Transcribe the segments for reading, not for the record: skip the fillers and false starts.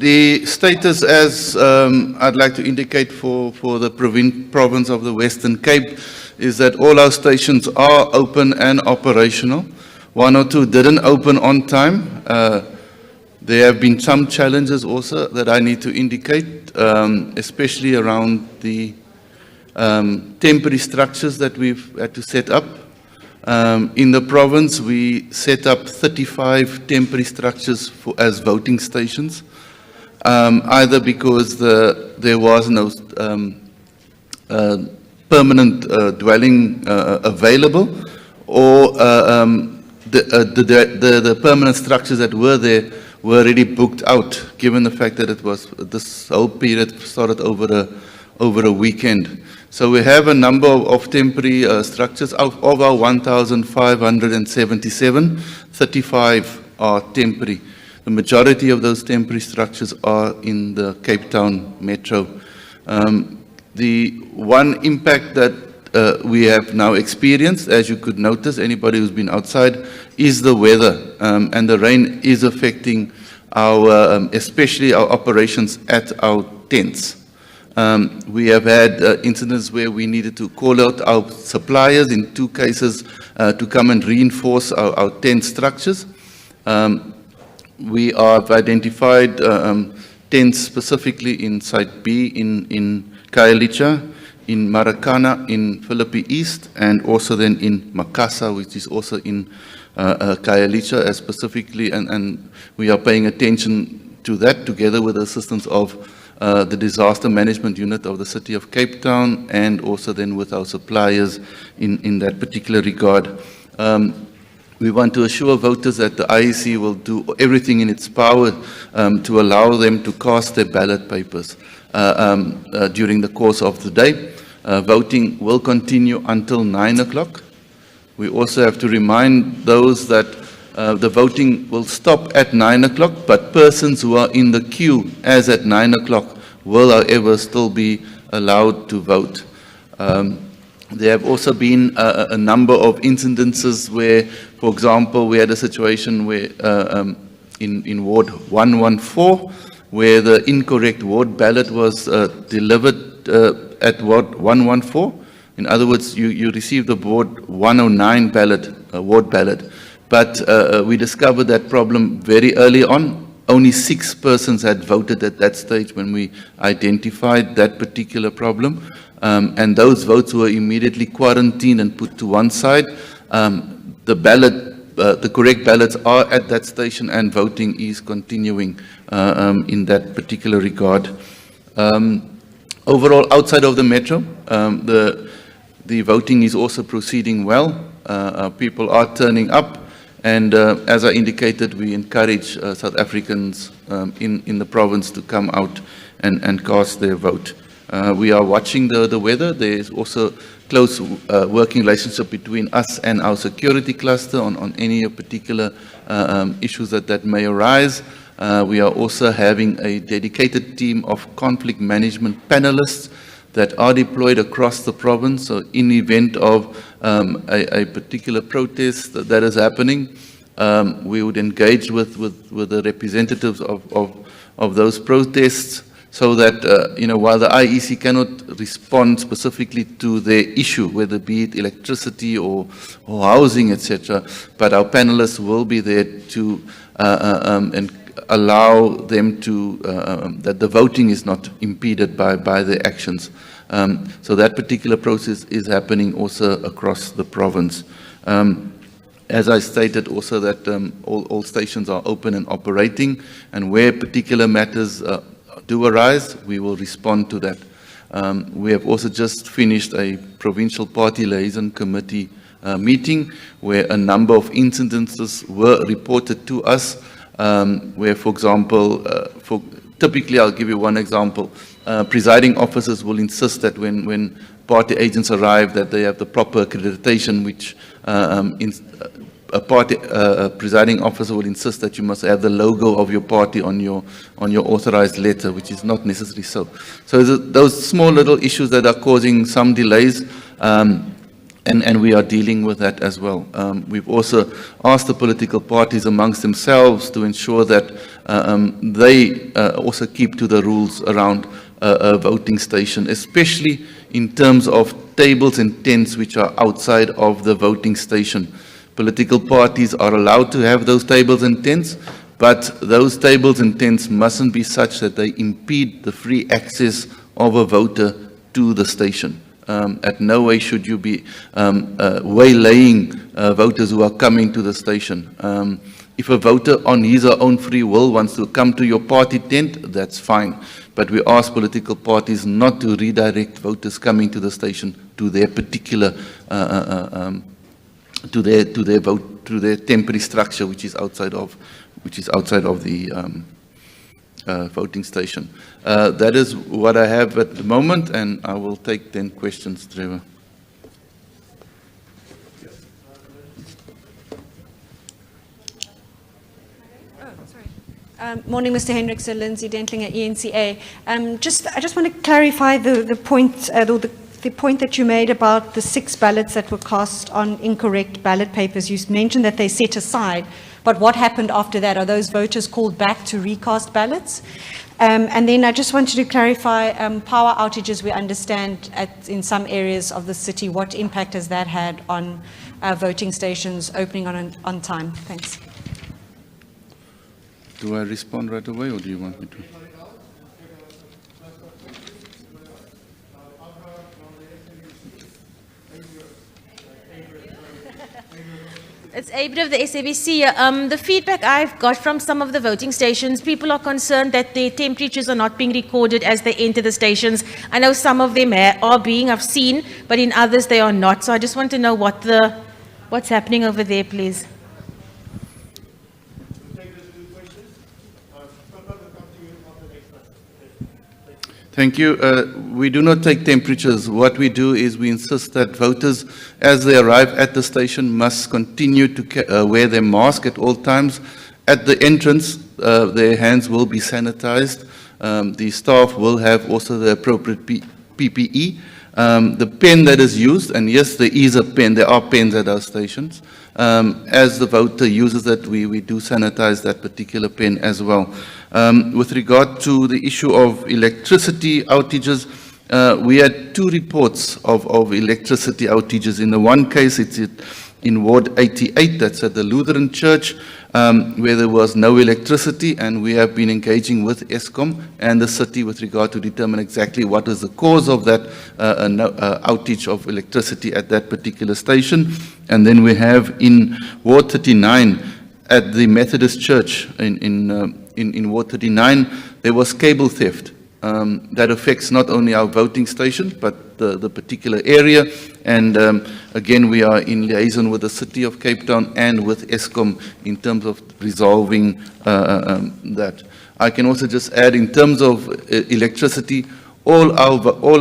The status, as I'd like to indicate for the province of the Western Cape, is that all our stations are open and operational. One or two didn't open on time. There have been some challenges also that I need to indicate, especially around the temporary structures that we've had to set up. In the province, we set up 35 temporary structures as voting stations, either because there was no permanent dwelling available, or the permanent structures that were there were already booked out, given the fact that it was this whole period started over a weekend. So we have a number of temporary structures. Of our 1,577, 35 are temporary. The majority of those temporary structures are in the Cape Town metro. The one impact that we have now experienced, as you could notice, anybody who's been outside, is the weather, and the rain is affecting our, especially our operations at our tents. We have had incidents where we needed to call out our suppliers in 2 cases to come and reinforce our tent structures. We have identified tents specifically in Site B in Khayelitsha, in Marikana, in Philippi East, and also then in Makassar, which is also in Khayelitsha as specifically, and we are paying attention to that together with the assistance of the disaster management unit of the City of Cape Town, and also then with our suppliers in that particular regard. We want to assure voters that the IEC will do everything in its power to allow them to cast their ballot papers during the course of the day. Voting will continue until 9 o'clock. We also have to remind those that the voting will stop at 9 o'clock, but persons who are in the queue as at 9 o'clock will, however, still be allowed to vote. There have also been a number of incidences where, for example, we had a situation where in Ward 114, where the incorrect ward ballot was delivered at Ward 114. In other words, you received the Ward 109 ballot, ward ballot, but we discovered that problem very early on. Only 6 persons had voted at that stage when we identified that particular problem. And those votes were immediately quarantined and put to one side. The correct ballots are at that station, and voting is continuing in that particular regard. Overall, outside of the metro, the voting is also proceeding well. People are turning up, and as I indicated, we encourage South Africans in the province to come out and cast their vote. We are watching the weather. There is also close working relationship between us and our security cluster on any particular issues that may arise. We are also having a dedicated team of conflict management panelists that are deployed across the province. So in the event of a particular protest that is happening, we would engage with the representatives of those protests, so that, while the IEC cannot respond specifically to their issue, whether be it electricity or housing, etc., but our panelists will be there to and allow them to, that the voting is not impeded by their actions. So that particular process is happening also across the province. As I stated also that all stations are open and operating, and where particular matters do arise, we will respond to that. We have also just finished a provincial party liaison committee meeting where a number of incidences were reported to us, where, for example, typically, I'll give you one example. Presiding officers will insist that when party agents arrive, that they have the proper accreditation, which a presiding officer will insist that you must have the logo of your party on your authorized letter, which is not necessarily so. So those small little issues that are causing some delays, And we are dealing with that as well. We've also asked the political parties amongst themselves to ensure that they also keep to the rules around a voting station, especially in terms of tables and tents which are outside of the voting station. Political parties are allowed to have those tables and tents, but those tables and tents mustn't be such that they impede the free access of a voter to the station. At no way should you be waylaying voters who are coming to the station. If a voter on his or own free will wants to come to your party tent, that's fine. But we ask political parties not to redirect voters coming to the station to their particular, to their temporary structure, which is outside of the voting station. That is what I have at the moment, and I will take 10 questions, Trevor. Morning, Mr. Hendrickson, Lindsay Dentlinger, ENCA. I just want to clarify the point, the point that you made about the 6 ballots that were cast on incorrect ballot papers. You mentioned that they set aside, but what happened after that? Are those voters called back to recast ballots? And then I just wanted to clarify power outages. We understand in some areas of the city. What impact has that had on voting stations opening on time? Thanks. Do I respond right away, or do you want me to? It's Abid of the SABC. The feedback I've got from some of the voting stations, people are concerned that their temperatures are not being recorded as they enter the stations. I know some of them are being, I've seen, but in others they are not. So I just want to know what's happening over there, please. Thank you. We do not take temperatures. What we do is we insist that voters, as they arrive at the station, must continue to wear their mask at all times. At the entrance, their hands will be sanitized. The staff will have also the appropriate PPE. The pen that is used, and yes, there is a pen, there are pens at our stations. As the voter uses it, we do sanitize that particular pen as well. With regard to the issue of electricity outages, we had 2 reports of electricity outages. In the one case, it's in Ward 88, that's at the Lutheran Church, where there was no electricity, and we have been engaging with Eskom and the city with regard to determine exactly what is the cause of that outage of electricity at that particular station. And then we have in Ward 39 at the Methodist Church in Ward 39, there was cable theft. That affects not only our voting station, but the particular area. And again, we are in liaison with the City of Cape Town and with Eskom in terms of resolving that. I can also just add, in terms of electricity, all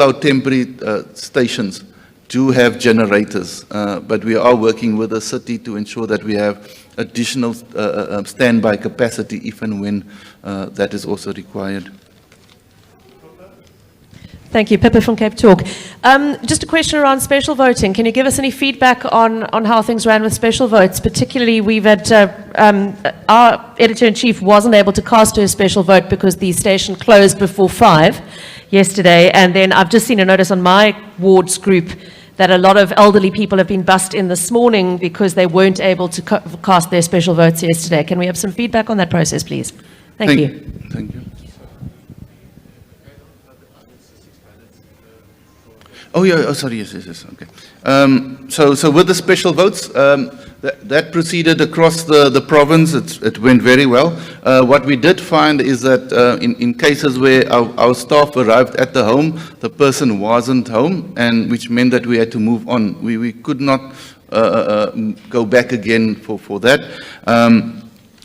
our temporary stations do have generators, but we are working with the city to ensure that we have additional standby capacity if and when that is also required. Thank you. Pippa from Cape Talk. Just a question around special voting. Can you give us any feedback on how things ran with special votes? Particularly, we've had our editor-in-chief wasn't able to cast her special vote because the station closed before 5 yesterday. And then I've just seen a notice on my wards group that a lot of elderly people have been bussed in this morning because they weren't able to cast their special votes yesterday. Can we have some feedback on that process, please? Thank you. Thank you. Oh, yeah, oh, sorry, yes, okay. So with the special votes, that proceeded across the province. It went very well. What we did find is that in cases where our staff arrived at the home, the person wasn't home, and which meant that we had to move on. We could not go back again for that.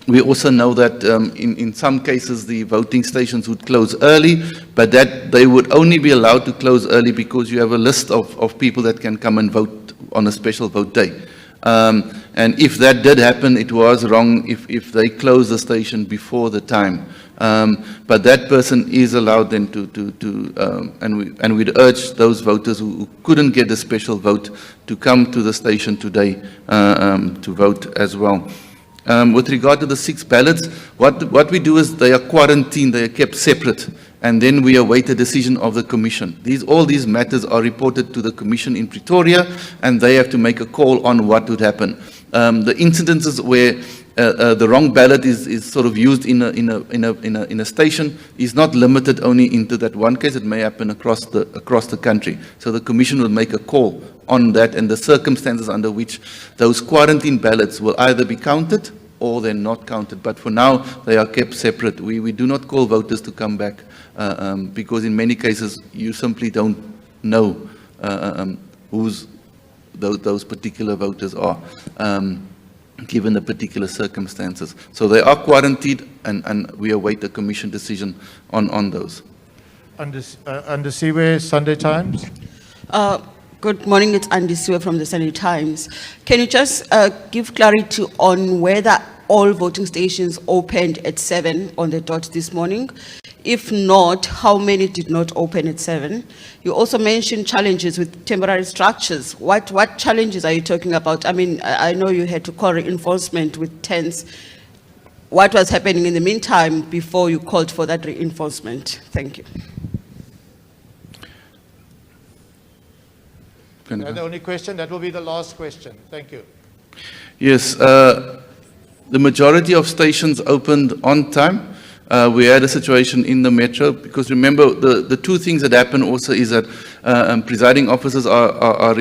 We also know that in some cases the voting stations would close early, but that they would only be allowed to close early because you have a list of people that can come and vote on a special vote day. And if that did happen, it was wrong if they closed the station before the time. But that person is allowed then and we'd urge those voters who couldn't get a special vote to come to the station today to vote as well. With regard to the 6 ballots, what we do is they are quarantined, they are kept separate, and then we await a decision of the Commission. All these matters are reported to the Commission in Pretoria, and they have to make a call on what would happen. The incidences where the wrong ballot is sort of used in a station is not limited only into that one case. It may happen across the country. So the Commission will make a call on that and the circumstances under which those quarantine ballots will either be counted or they're not counted. But for now, they are kept separate. We do not call voters to come back because in many cases you simply don't know who's those particular voters are. Given the particular circumstances. So they are quarantined and we await a Commission decision on those. Under Siwe, Sunday Times. Good morning, it's Andy Siwe from the Sunday Times. Can you just give clarity on whether all voting stations opened at 7 on the dot this morning? If not, how many did not open at 7? You also mentioned challenges with temporary structures. What challenges are you talking about? I mean, I know you had to call reinforcement with tents. What was happening in the meantime before you called for that reinforcement? Thank you. The only question, that will be the last question. Thank you. Yes, the majority of stations opened on time. We had a situation in the metro because remember the two things that happen also is that presiding officers are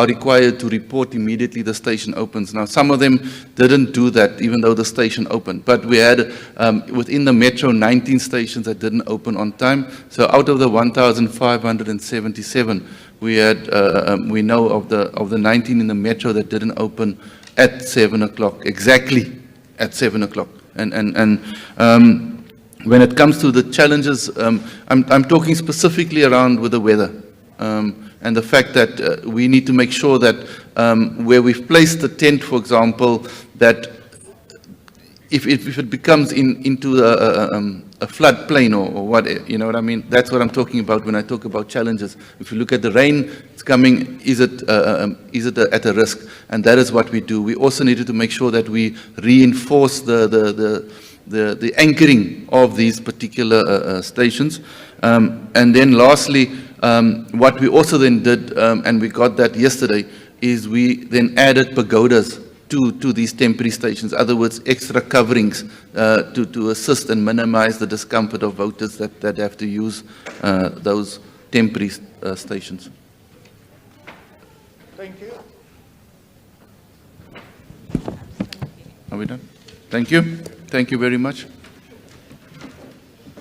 required to report immediately the station opens. Now some of them didn't do that even though the station opened, but we had within the metro 19 stations that didn't open on time. So out of the 1,577 we had we know of the 19 in the metro that didn't open at 7 o'clock, exactly at 7 o'clock. And when it comes to the challenges, I'm talking specifically around with the weather and the fact that we need to make sure that where we've placed the tent, for example, that if it becomes into a floodplain or what, you know what I mean? That's what I'm talking about when I talk about challenges. If you look at the rain, it's coming, is it at a risk? And that is what we do. We also needed to make sure that we reinforce the anchoring of these particular stations. And then lastly, what we also then did, and we got that yesterday, is we then added pagodas to these temporary stations. In other words, extra coverings to assist and minimize the discomfort of voters that have to use those temporary stations. Thank you. Are we done? Thank you. Thank you very much.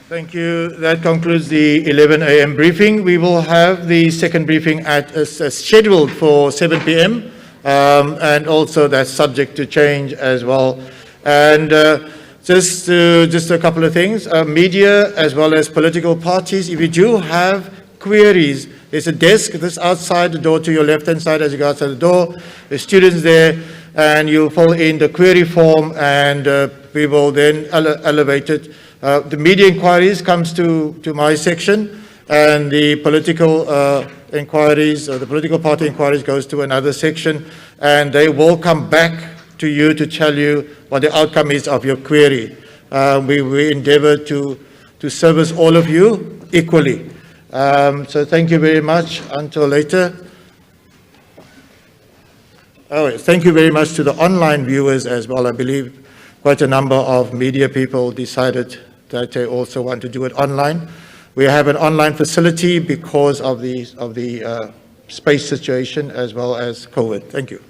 Thank you. That concludes the 11 a.m. briefing. We will have the second briefing scheduled for 7 p.m. And also that's subject to change as well. And just a couple of things. Media as well as political parties, if you do have queries, there's a desk that's outside the door to your left-hand side as you go outside the door. There's students there, and you fill in the query form, and we will then elevate it. The media inquiries comes to my section, and the political inquiries, or the political party inquiries goes to another section, and they will come back to you to tell you what the outcome is of your query. We endeavor to service all of you equally. So thank you very much. Until later. Oh, thank you very much to the online viewers as well. I believe quite a number of media people decided that they also want to do it online. We have an online facility because of the space situation as well as COVID. Thank you.